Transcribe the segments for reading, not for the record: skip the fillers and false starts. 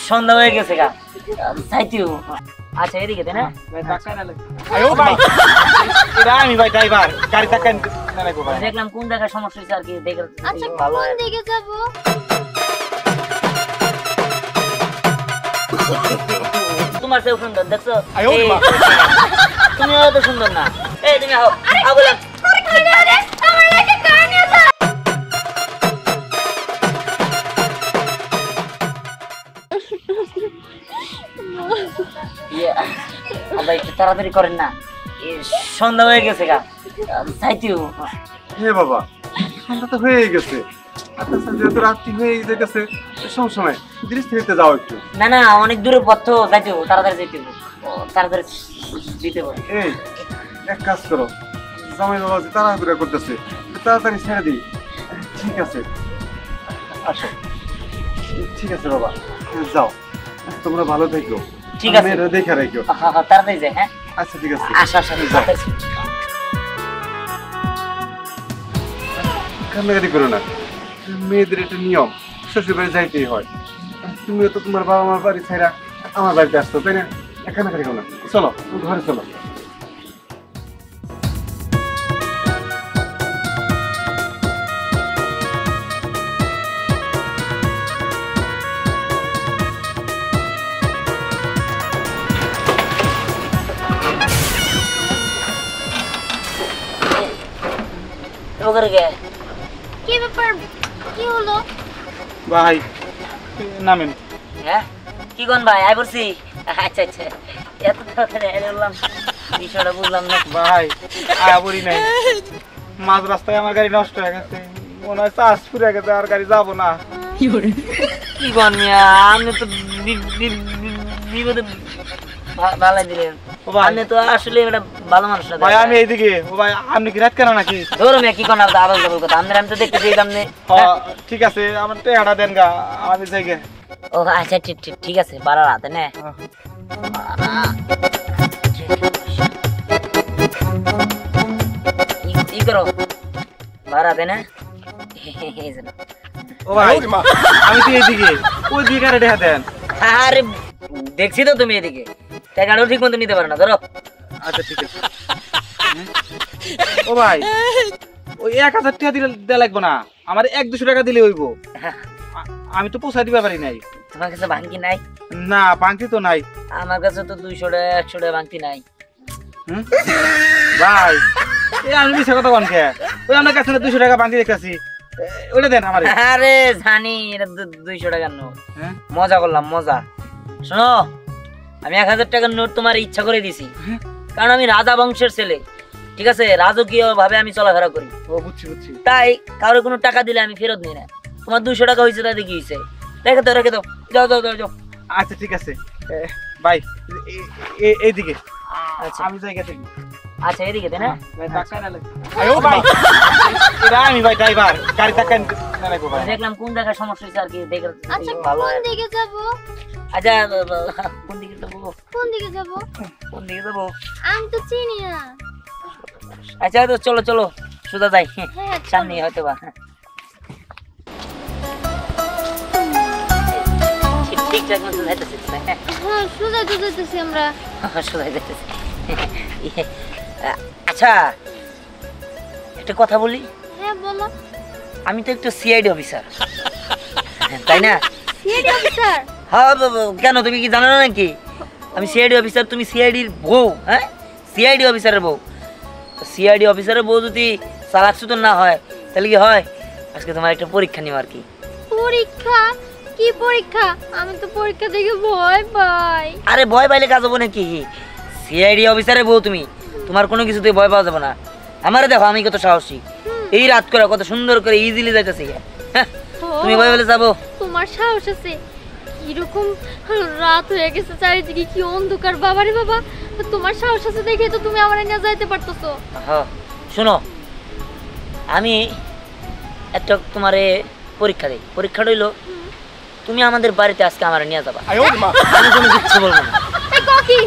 সন্ধ্যা হয়ে গেছে গা যাইতেও। আচ্ছা এদিকে তাই না? আমি ভাই ড্রাইভার, গাড়ি ধাক্কা দেখলাম কোন জায়গায় সমস্যা হয়েছে আর কি দেখে। আচ্ছা কোন দিকে যাব? তোমার চেয়েও সুন্দর দেখছো? তুমিও তো সুন্দর না। এই তুমি আও আও বললাম আমার লাগে কার নিয়ে যা। ভাই একটু তাড়াতাড়ি করেন না, সন্ধ্যা হয়ে গেছে গা যাইতেও। হে বাবা, সন্ধ্যা তো হয়ে গেছে, আচ্ছা যেহেতু রাত্রি হয়ে যেতেছে সমস্যা নাই, ধীরে যাও একটু। না না অনেক দূরে পথ তো, যাইতেও তাড়াতাড়ি যাইতেও, তাড়াতাড়ি দিতে হবে। এই এক কাজ করো, জামাই বাবা যে তাড়াহুড়া করতেছে, তাড়াতাড়ি ছেড়ে দিই। ঠিক আছে আসো। ঠিক আছে বাবা, যাও, তোমরা ভালো থেকো। ঠিক আছে দেখে রেখো। তাড়াতাড়ি যাই। হ্যাঁ আচ্ছা ঠিক আছে, আসো আসো তাড়াতাড়ি। কান্নাকাটি করো না, মেয়েদের একটা নিয়ম, শ্বশুর বাড়ি যাইতেই হয়। তুমিও তো তোমার বাবা মার বাড়ি ছাইরা আমার বাড়িতে আসতো, তাই না? কান্নাকাটি করো না, চলো ঘরে চলো। কি ব্যাপার, কি হলো? ভাই নামেন। হ্যাঁ কি কোন ভাই আই বলছি। আচ্ছা আচ্ছা এত তাড়াতাড়ি বললাম, বিষয়টা বুঝলাম না ভাই আবরি নাই, মাঝ রাস্তায় আমার গাড়ি নষ্ট হয়ে গেছে, মনে হয় চাষ পুড়ে গেছে, আর গাড়ি যাবো না। কি কোন মিয়া, আপনি তো বিপদে ভালাই দিলেন। আপনি তো আসলে একটা ভালো মানুষ না ভাই। আমি এইদিকে। ও ভাই আপনি কি রাত কেন নাকি? ধরো মিয়া কি কোন আবার যাবো কথা, আমি তো দেখতেছি আপনি। ঠিক আছে আমার টেহাটা দেন গা, আমি যাই গে। ও আচ্ছা ঠিক আছে, বাড়া রাতে না ই করো বাড়াতে না। ও ভাই আমি তো এইদিকে, ওই দিকে আরে টেহা দেন। আরে দেখছি তো তুমি এদিকে, টাকাটাও ঠিক মতো নিতে পারো না, ধরো। আচ্ছা ঠিক আছে। ও ভাই ওই 1000 টাকা দিলে দেয়া লাগবে না, আমার 100-200 টাকা দিলে হইব। আমি তো পোষাই দিবা পারি নাই। তোমার কাছে ভাঙতি নাই? না ভাঙতি তো নাই। আমার কাছে তো 200 টাকা 100 টাকা ভাঙতি নাই। ভাই এই আমি মিছা কথা কোন কে? ওই আমার কাছে 200 টাকা ভাঙতি দেখতাছি, ওটা দেন আমারে। আরে জানি এটা 200 টাকার নোট, মজা করলাম মজা। শোনো আমি 1000 টাকার নোট তোমার ইচ্ছা করে দিছি, কারণ আমি রাজা বংশের ছেলে, ঠিক আছে? রাজকীয় ভাবে আমি চলাফেরা করি। ও বুঝছি বুঝছি। তাই কারো কোনো টাকা দিলে আমি ফেরত নিই না। তোমার 200 টাকা হয়েছে, তাতে কি হয়েছে? রেখে দাও যাও যাও যাও যাও। আচ্ছা ঠিক আছে ভাই, এইদিকে। আচ্ছা আমি যাই গেছি। আচ্ছা এদিকে তাই না? আমি ভাই ড্রাইভার, গাড়ি ধাক্কা ভাই। দেখলাম কোন জায়গায় সমস্যা হয়েছে আর কি দেখে। আচ্ছা ভালো কোন দিকে যাব? আচ্ছা কোন দিকে যাবো? কোন দিকে যাব? কোন দিকে যাবো আমি তো চিনি না। আচ্ছা তো চলো চলো সোজা যাই, হ্যাঁ সামনে হয়তো বা। ঠিকঠাক মতো যাইতেছি। হ্যাঁ সোজা তো যাইতেছি আমরা। সোজা যাইতেছি। আচ্ছা একটা কথা বলি। হ্যাঁ বলো। আমি তো একটু সিআইডি অফিসার, তাই না? CID officer? হ্যাঁ কেন তুমি কি জানো না নাকি? আমি সিআইডি অফিসার, তুমি সিআইডির বউ। হ্যাঁ সিআইডি অফিসারের বউ। সিআইডি অফিসারের বউ যদি চালাক চতুর না হয় তাহলে কি হয়? আজকে তোমার একটা পরীক্ষা নিব আর কি। পরীক্ষা? কি পরীক্ষা? আমি তো পরীক্ষা দেখে ভয় পাই। আরে ভয় পাইলে কাজ হবে নাকি? সিআইডি অফিসারের বউ তুমি, তোমার কোনো কিছুতে ভয় পাওয়া যাবে না। আমারে দেখো আমি কত সাহসী, এই রাত করে কত সুন্দর করে ইজিলি যাইতেছি। তুমি ভয় পেলে যাবো? তোমার সাহস আছে? কিরকম রাত হয়ে গেছে, চারিদিকে কি অন্ধকার, বাবারে বাবা। তোমার সাহস আছে দেখে তো তুমি আমার নিয়ে যাইতে পারতেছো। হ্যাঁ শোনো, আমি একটা তোমারে পরীক্ষা দেই। পরীক্ষাটা হইলো তুমি আমাদের বাড়িতে আজকে আমার নিয়ে যাবা। আমি কোনো কিচ্ছু বলবো না। কি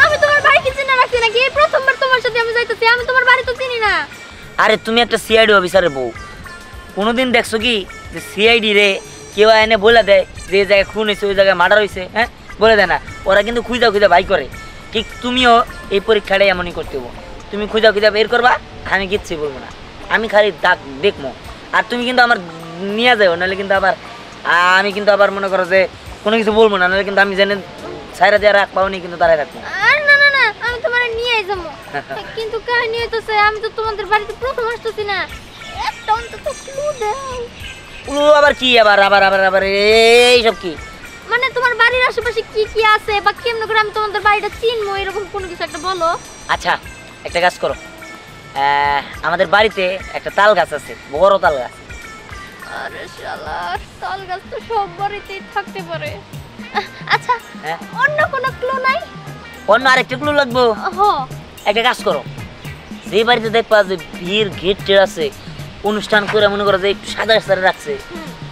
আমি তোমার বাড়ি কি চিনা রাখছি নাকি? এই প্রথমবার তোমার সাথে আমি যাইতেছি, আমি তোমার বাড়ি তো চিনি না। আরে তুমি একটা সিআইডি অফিসারের বউ, কোনোদিন দেখছো কি যে সিআইডি রে কেউ এনে বলে দেয় যে এই জায়গায় খুন হয়েছে ওই জায়গায় মার্ডার হয়েছে, হ্যাঁ বলে দেয় না, ওরা কিন্তু খুঁজা খুঁজা বাই করে। ঠিক তুমিও এই পরীক্ষাটাই এমনই করতে হবো, তুমি খুঁজা খুঁজা বের করবা, আমি কিচ্ছু বলবো না, আমি খালি দাগ দেখবো। আর তুমি কিন্তু আমার নিয়ে যাও, নাহলে কিন্তু আবার আমি কিন্তু আবার মনে করো যে কোনো কিছু বলবো না, নাহলে কিন্তু আমি জেনে সাইরা দিয়ে রাখ পাওনি কিন্তু দাঁড়ায় রাখবো। আর না না না, আমি তোমার নিয়ে যাবো, কিন্তু কাহিনী হইতেছে আমি তো তোমাদের বাড়িতে প্রথম আসতেছি না, একটা অন্তত ক্লু দাও। ও আবার কি আবার আবার আবার আবার এইসব কি? মানে তোমার বাড়ির আশেপাশে কি কি আছে বা কেমন করে আমি তোমাদের বাড়িটা চিনবো, এরকম কোনো কিছু একটা বলো। আচ্ছা একটা কাজ করো, আমাদের বাড়িতে একটা তাল গাছ আছে, বড় তাল গাছ। আরে শালা, তাল গাছ তো সব বাড়িতেই থাকতে পারে। আচ্ছা, হ্যাঁ অন্য কোনো ক্লু নাই? অন্য আরেকটা ক্লু লাগবো। হ, একটা কাজ করো, যে বাড়িতে দেখবা যে ভিড় গেট আছে, অনুষ্ঠান করে মনে করো যে একটু সাদা সাদা রাখছে,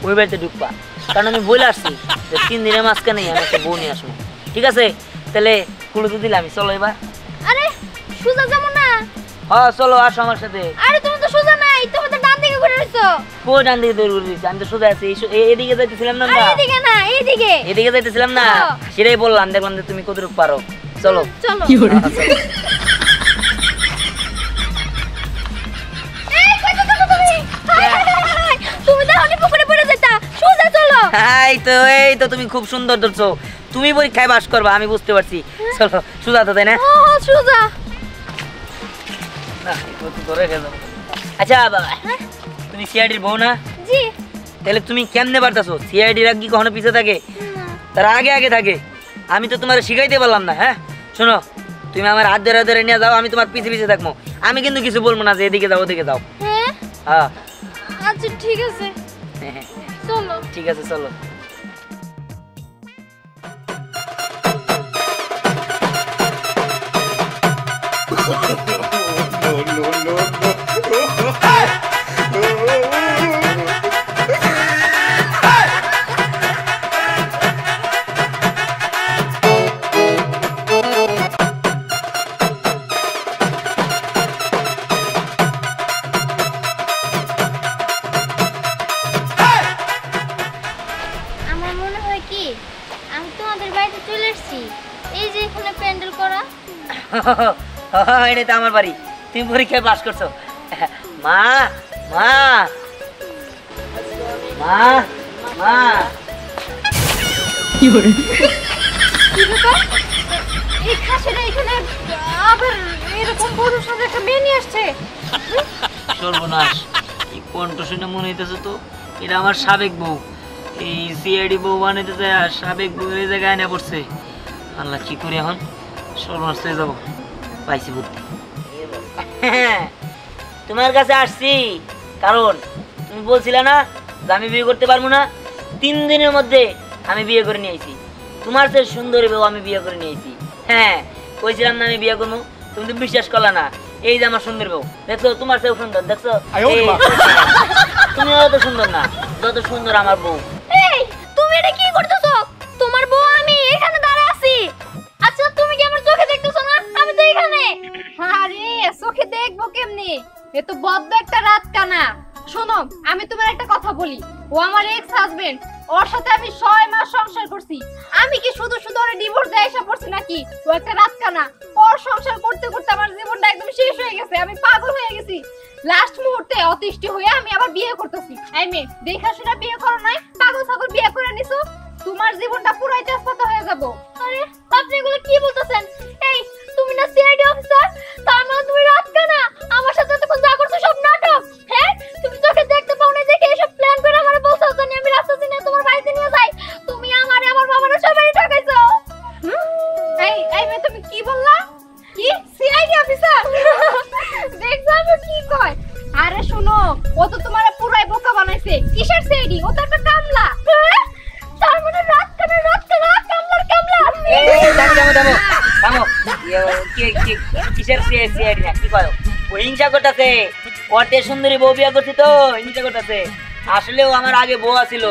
ওই বাড়িতে ঢুকবা। কারণ আমি বলে আসছি যে 3 দিনের মাঝখানে আমি একটা বউ নিয়ে আসবো। ঠিক আছে, তাহলে ক্লু তো দিলাম, চলো এবার। আরে সোজা যাবো না? হ্যাঁ চলো, আসো আমার সাথে। আরে তুমি তো সোজা নাই, তুমি তো ডান দিকে ঘুরে রইছো। কই ডান দিকে দৌড় দিচ্ছি, আমি তো সোজা আছি, এদিকে যাইতেছিলাম না আরে আমরা? এদিকে না, এইদিকে। এদিকে যাইতেছিলাম না, হ্যাঁ। সেটাই বললাম, দেখলাম যে তুমি কতটুকু পারো। চলো চলো। হ্যাঁ, চলো। এই কই যাচ্ছো তুমি? হাই, হাই, হাই, হাই, তুমি তাহলে পুকুরে পড়ে যেতা, সোজা চলো। এই তো তুমি খুব সুন্দর ধরছো, তুমি পরীক্ষায় পাস করবা আমি বুঝতে পারছি। চলো সুজা তো, তাই না? ও সোজা। না, এই তো ধরে গেল। আচ্ছা বাবা, তুমি সিআইডির বউ না? জি। তাহলে তুমি কেমনে পারতাছো? সিআইডির কি কখনো পিছে থাকে? তার আগে আগে থাকে। আমি তো তোমার শিখাইতে পারলাম না। হ্যাঁ শোনো, তুমি আমার হাত ধরে ধরে নিয়ে যাও, আমি তোমার পিছে পিছে থাকবো, আমি কিন্তু কিছু বলবো না যে এদিকে যাও ওদিকে যাও। হ্যাঁ হ্যাঁ আচ্ছা ঠিক আছে, চলো। ঠিক আছে চলো। আমার মনে হয় কি আমি তোমাদের বাড়িতে চলে এসেছি, এই যে এখানে প্যান্ডেল করা। এটা তো আমার বাড়ি, তুমি পরীক্ষায় পাস করছো। মা মা মা মা, কি ব্যাপার? এই খাসেরা এখানে আবার এরকম বড় সাথে একটা মেয়ে নিয়ে আসছে। সর্বনাশ, এই কণ্ঠ শুনে মনে হইতেছে তো এটা আমার সাবেক বউ, এই সিআইডি বউ বানাইতেছে আর সাবেক বউ এই জায়গায় এনে পড়ছে। আল্লাহ কি করি এখন, সর্বনাশ হয়ে যাবো। পাইছি বুদ্ধি, তোমার কাছে আসছি কারণ তুমি বলছিলে না যে আমি বিয়ে করতে পারবো না। 3 দিনের মধ্যে আমি বিয়ে করে নিয়েছি, তোমার চেয়ে সুন্দরী বউ আমি বিয়ে করে নিয়েছি। হ্যাঁ কইছিলাম না আমি বিয়ে করবো, তুমি তো বিশ্বাস করলা না। এই যে আমার সুন্দর বউ, দেখছো তোমার চেয়েও সুন্দর, দেখছো? তুমি অত সুন্দর না যত সুন্দর আমার বউ। এই তুমি এটা কি করতেছো? তোমার বউ আমি এখানে দাঁড়া আছি। আচ্ছা তুমি কি আমার চোখে দেখতেছো না? আমি তো এখানে। আরে চোখে দেখবো কেমনে, এ তো বদ্ধ একটা রাত কানা। শোনো আমি তোমার একটা কথা বলি, ও আমার এক্স হাজবেন্ড, ওর সাথে আমি 6 মাস সংসার করছি। আমি কি শুধু শুধু ওরে ডিভোর্স দিয়ে এসে পড়ছি নাকি? ও একটা রাত কানা, ওর সংসার করতে করতে আমার জীবনটা একদম শেষ হয়ে গেছে, আমি পাগল হয়ে গেছি। লাস্ট মুহূর্তে অতিষ্ঠ হয়ে আমি আবার বিয়ে করতেছি। এই মেয়ে দেখা শুনে বিয়ে করো নাই, পাগল ছাগল বিয়ে করে নিছো, তোমার জীবনটা পুরাই তেজপাতা হয়ে যাবো। আরে আপনি এগুলো কি বলতেছেন? এই তুমি না সিআইডি অফিসার, তার মানে তুমি রাত কানা, আমার সাথে তখন যা করছো সব নাটক। হ্যাঁ তুমি চোখে দেখতে পাও না দেখে এসব প্ল্যান করে আমারে বলছো জানি আমি রাস্তা চিনে তোমার বাড়িতে নিয়ে যাই। তুমি আমারে আমার বাবারে সবাই ঠকাইছো। এই এই মেয়ে তুমি কি বললা? কি সিআইডি অফিসার? দেখছো আমি কি কয়? আরে শুনো, ও তো তোমারে পুরাই বোকা বানাইছে। কিসের সিআইডি? ও তো একটা কামলা। তার মানে রাত কানা কামলার কামলা। এই থামো, কিসের সিআইডি না কি কয়? ও হিংসা করতেছে, ওতে সুন্দরী বউ বিয়ে করছি তো হিংসা করতেছে। আসলে ও আমার আগে বউ আছিল,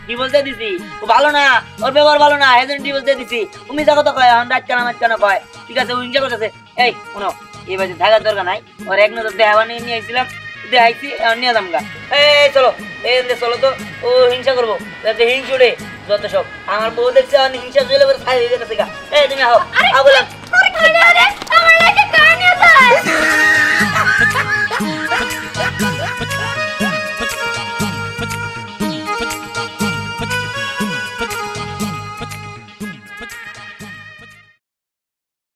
ডিভোর্স দিয়ে দিছি, ও ভালো না, ওর ব্যবহার ভালো না, এজন্য ডিভোর্স দিয়ে দিছি। তুমি যা কথা কয়, রাত কেন মাছ কেন কয়? ঠিক আছে ও হিংসা করতেছে। এই শোনো, এই বাজে থাকার দরকার নাই, ওর এক নজর দেখাবার নিয়ে আসছিলাম, দেখাইছি নিয়ে যাম গা। এই চলো চলো তো, ও হিংসা করবো হিংসুড়ে যত সব আমার বউ দেখছে হিংসা চলে খাই হয়ে গেছে গা। এই তুমি আও বললাম